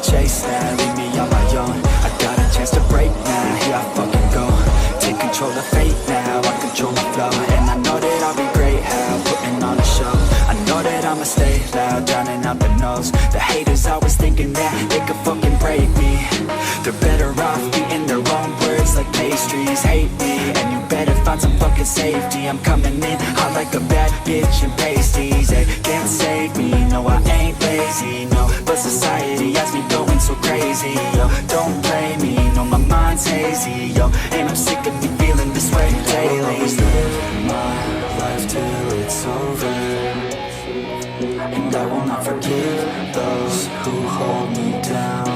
chase now, leave me on my own. I got a chance to break now, here I fucking go. Take control of fate now, I control my flow. And I know that I'll be great, how putting on a show. I know that I'ma stay loud, drowning out the noise. The haters always thinking that they could fucking break me. They're better off eating their own words like pastries. Hate me, and you better find some fucking safety. I'm coming in hot like a bad bitch in pasties. They can't save me, no I ain't lazy, no. But society has me going so crazy, yo. Don't blame me, no my mind's hazy, yo. And I'm sick of me feeling this way daily. I'll always live my life till it's over, and I will not forgive those who hold me down.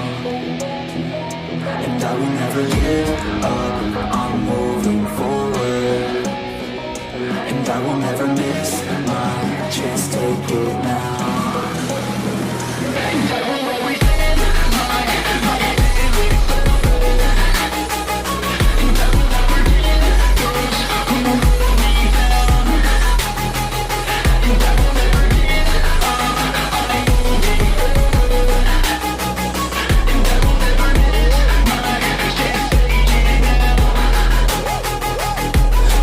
And I will never give up, I'm moving forward. And I will never miss my chance, take it now. And I will always live my life till it's over, and I will never give those who hold me down. And I will never give up, I'm moving forward. And I will never miss my chance, take it now.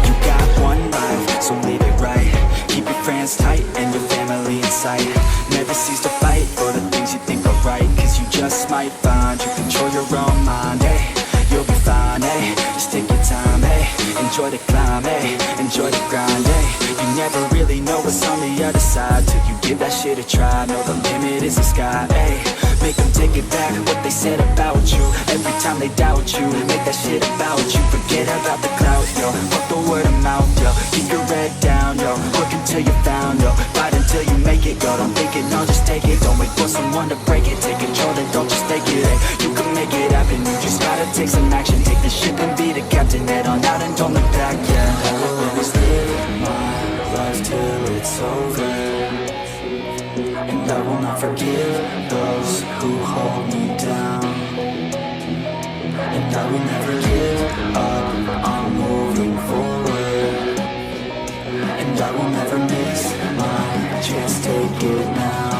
You got one life, so live it right. Keep your friends tight and your family in sight. Never cease to fight for the things you think are right, cause you just might find you control your own mind, hey. You'll be fine, hey. Just take your time, hey. Enjoy the climb, hey. Enjoy the grind, hey. You never really know what's on the other side till you give that shit a try. Know the limit is the sky, hey. Make them take it back, what they said about you. Every time they doubt you, make that shit about you. Forget about the clout, yo. Fuck the word of mouth, yo. Keep your head down, yo. Work until you're found, yo. Fight until you make it, go. Don't think it, no, just take it. Don't wait for someone to break it. Take control and don't just take it, hey. You can make it happen, you just gotta take some action. Take the ship and be the captain. Head on out and don't look back, yeah. I will always live my life till it's over, and I will not forgive those who hold me down. And I will never give up, I'm moving forward. And I will never miss my chance, take it now.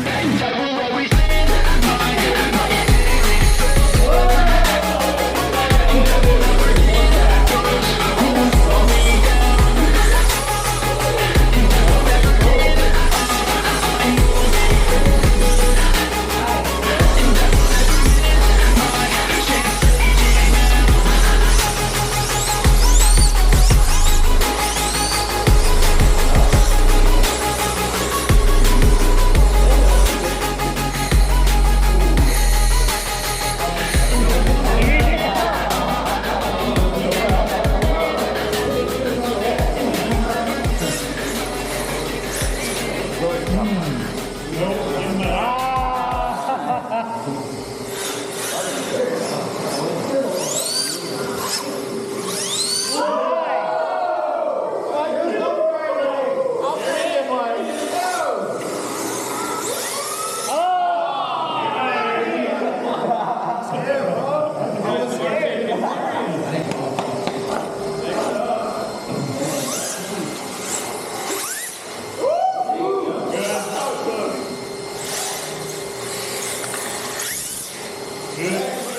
And I will always live my life till it's over, and I will never give those who hold me down. And I will never give up, I'm moving forward. And I will never miss my chance, take it now. Good.